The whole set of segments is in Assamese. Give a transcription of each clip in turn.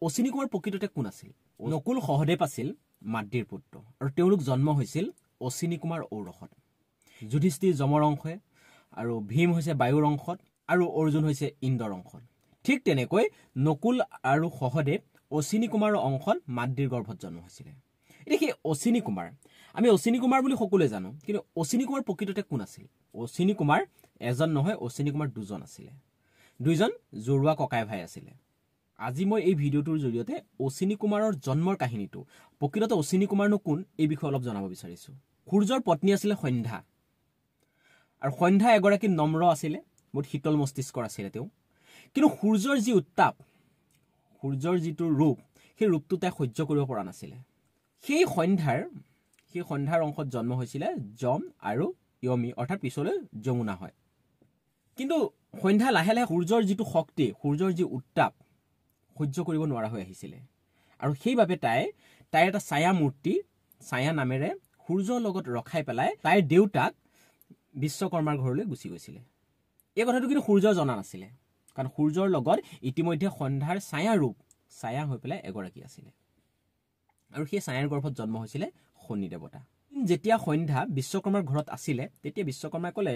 অশ্বিনী কুমাৰ প্ৰকৃততে কোন আছিল? নকুল সহদেৱ আছিল মাদ্ৰীৰ পুত্ৰ আৰু তেওঁলোক জন্ম হৈছিল অশ্বিনী কুমাৰ ঔৰসত। যুধিষ্ঠিৰ যমৰ অংশে আৰু ভীম হৈছে বায়ুৰ অংশত আৰু অৰ্জুন হৈছে ইন্দ্ৰৰ অংশত। ঠিক তেনেকৈ নকুল আৰু সহদেৱ অশ্বিনী কুমাৰৰ অংশত মাদ্ৰীৰ গৰ্ভত জন্ম হৈছিলে। এতিয়া সেই অশ্বিনী কুমাৰ, আমি অশ্বিনী কুমাৰ বুলি সকলোৱে জানো, কিন্তু অশ্বিনী কুমাৰ প্ৰকৃততে কোন আছিল? অশ্বিনী কুমাৰ এজন নহয়, অশ্বিনী কুমাৰ দুজন আছিলে। দুইজন জৰুৱা ককাই ভাই আছিলে। আজি মই এই ভিডিঅ'টোৰ জৰিয়তে অশ্বিনী কুমাৰৰ জন্মৰ কাহিনীটো, প্ৰকৃততে অশ্বিনী কুমাৰনো কোন, এই বিষয়ে অলপ জনাব বিচাৰিছোঁ। সূৰ্যৰ পত্নী আছিলে সন্ধ্যা, আৰু সন্ধ্যা এগৰাকী নম্ৰ আছিলে, বহুত শীতল মস্তিষ্কৰ আছিলে তেওঁ। কিন্তু সূৰ্যৰ যি উত্তাপ, সূৰ্যৰ যিটো ৰূপ, সেই ৰূপটো তাই সহ্য কৰিব পৰা নাছিলে। সেই সন্ধ্যাৰ অংশত জন্ম হৈছিলে যম আৰু য়মী, অৰ্থাৎ পিছলৈ যমুনা হয়। কিন্তু সন্ধ্যা লাহে লাহে সূৰ্যৰ যিটো শক্তি, সূৰ্যৰ যি উত্তাপ সহ্য কৰিব নোৱাৰা হৈ আহিছিলে, আৰু সেইবাবে তাইৰ এটা ছায়া মূৰ্তি, ছায়া নামেৰে সূৰ্যৰ লগত ৰখাই পেলাই তাইৰ দেউতাক বিশ্বকৰ্মাৰ ঘৰলৈ গুচি গৈছিলে। এই কথাটো কিন্তু সূৰ্য জনা নাছিলে, কাৰণ সূৰ্যৰ লগত ইতিমধ্যে সন্ধ্যাৰ ছায়া হৈ পেলাই এগৰাকী আছিলে, আৰু সেই ছায়াৰ গৰ্ভত জন্ম হৈছিলে শনি দেৱতা। যেতিয়া সন্ধ্যা বিশ্বকৰ্মাৰ ঘৰত আছিলে, তেতিয়া বিশ্বকৰ্মাই ক'লে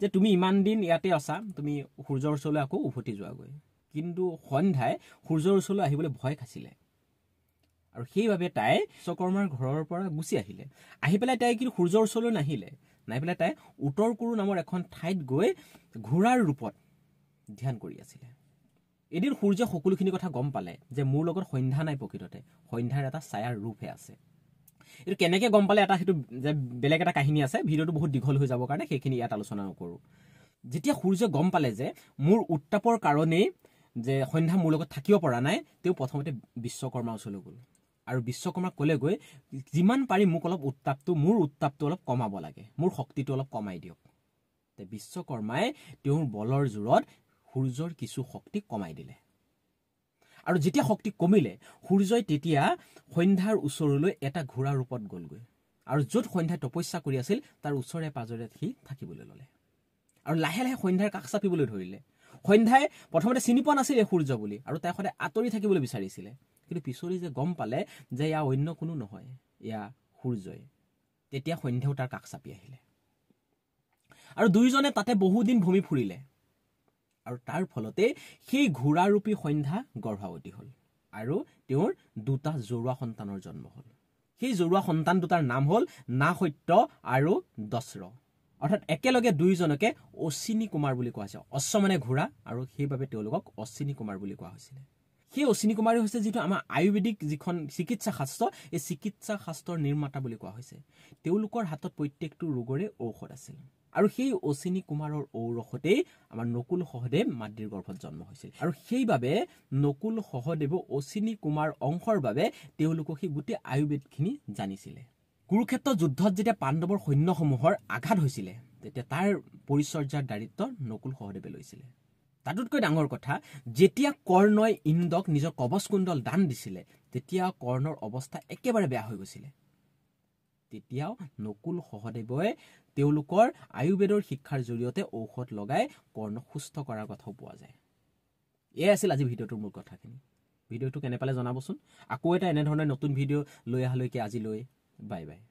যে তুমি ইমান দিন ইয়াতে আছা, তুমি সূৰ্যৰ ওচৰলৈ আকৌ উভতি যোৱাগৈ। কিন্তু সন্ধ্যাই সূৰ্যৰ ওচৰলৈ আহিবলৈ ভয় খাইছিলে, আৰু সেইবাবে তাই বিশ্বকৰ্মাৰ ঘৰৰ পৰা গুচি আহিলে। আহি পেলাই তাই কিন্তু সূৰ্যৰ ওচৰলৈ নাই পেলাই তাই উত্তৰ কুৰু নামৰ এখন ঠাইত গৈ ঘোঁৰাৰ ৰূপত ধ্যান কৰি আছিলে। এদিন সূৰ্যই সকলোখিনি কথা গম পালে যে মোৰ লগত সন্ধ্যা নাই, প্ৰকৃততে সন্ধ্যাৰ এটা ছায়াৰ ৰূপহে আছে। এইটো কেনেকৈ গম পালে, সেইটো যে বেলেগ এটা কাহিনী আছে, ভিডিঅ'টো বহুত দীঘল হৈ যাবৰ কাৰণে সেইখিনি ইয়াত আলোচনা নকৰোঁ। যেতিয়া সূৰ্যই গম পালে যে মোৰ উত্তাপৰ কাৰণেই যে সন্ধ্যা মোৰ লগত থাকিব পৰা নাই, তেওঁ প্ৰথমতে বিশ্বকৰ্মাৰ ওচৰলৈ গ'ল, আৰু বিশ্বকৰ্মাক ক'লেগৈ যিমান পাৰি মোক অলপ মোৰ উত্তাপটো অলপ কমাব লাগে, মোৰ শক্তিটো অলপ কমাই দিয়ক। বিশ্বকৰ্মাই তেওঁৰ বলৰ জোৰত সূৰ্যৰ কিছু শক্তি কমাই দিলে, আৰু যেতিয়া শক্তি কমিলে সূৰ্যই তেতিয়া সন্ধ্যাৰ ওচৰলৈ এটা ঘোঁৰা ৰূপত গ'লগৈ, আৰু য'ত সন্ধ্যাই তপস্যা কৰি আছিল তাৰ ওচৰে পাজৰে সি থাকিবলৈ ল'লে, আৰু লাহে লাহে সন্ধ্যাৰ কাষ চাপিবলৈ ধৰিলে। সন্ধ্যাই প্ৰথমতে চিনি পোৱা নাছিলে সূৰ্য বুলি, আৰু তাই সদায় আঁতৰি থাকিবলৈ বিচাৰিছিলে। কিন্তু পিছলি যে গম পালে যে এয়া অন্য কোনো নহয়, এয়া সূৰ্যই, তেতিয়া সন্ধ্যাও তাৰ কাষ চাপি আহিলে, আৰু দুয়োজনে তাতে বহুদিন ভূমি ফুৰিলে, আৰু তাৰ ফলতে সেই ঘোঁৰাৰূপী সন্ধ্যা গৰ্ভৱতী হ'ল, আৰু তেওঁৰ দুটা জৰুৱা সন্তানৰ জন্ম হ'ল। সেই জৰুৱা সন্তান দুটাৰ নাম হ'ল নাসত্য আৰু দস্ৰ, অৰ্থাৎ একেলগে দুয়োজনকে অশ্বিনী কুমাৰ বুলি কোৱা হৈছে। অশ্ব মানে ঘোঁৰা, আৰু সেইবাবে তেওঁলোকক অশ্বিনী কুমাৰ বুলি কোৱা হৈছিলে। সেই অশ্বিনী কুমাৰেই হৈছে যিটো আমাৰ আয়ুৰ্বেদিক যিখন চিকিৎসা শাস্ত্ৰ, এই চিকিৎসা শাস্ত্ৰৰ নিৰ্মাতা বুলি কোৱা হৈছে। তেওঁলোকৰ হাতত প্ৰত্যেকটো ৰোগৰে ঔষধ আছিল, আৰু সেই অশ্বিনী কুমাৰৰ ঔৰসতেই আমাৰ নকুল সহদেৱ মাদ্ৰীৰ গৰ্ভত জন্ম হৈছিল, আৰু সেইবাবে নকুল সহদেৱ অশ্বিনী কুমাৰ অংশৰ বাবে তেওঁলোকক সেই গোটেই আয়ুৰ্বেদখিনি জানিছিলে। কুৰুক্ষেত্ৰ যুদ্ধত যেতিয়া পাণ্ডৱৰ সৈন্যসমূহৰ আঘাত হৈছিলে, তেতিয়া তাৰ পৰিচৰ্যাৰ দায়িত্ব নকুল সহদেৱে লৈছিলে। তাতোতকৈ ডাঙৰ কথা, যেতিয়া কৰ্ণই ইন্দ্ৰক নিজৰ কবচকুণ্ডল দান দিছিলে, তেতিয়া কৰ্ণৰ অৱস্থা একেবাৰে বেয়া হৈ গৈছিলে। তেতিয়াও নকুল সহদেৱে তেওঁলোকৰ আয়ুৰ্বেদৰ শিক্ষাৰ জৰিয়তে ঔষধ লগাই কৰ্ণক সুস্থ কৰাৰ কথাও পোৱা যায়। এয়াই আছিল আজি ভিডিঅ'টোৰ মূল কথাখিনি। ভিডিঅ'টো কেনে পালে জনাবচোন। আকৌ এটা এনেধৰণৰ নতুন ভিডিঅ' লৈ অহালৈকে আজিলৈ বাই বাই।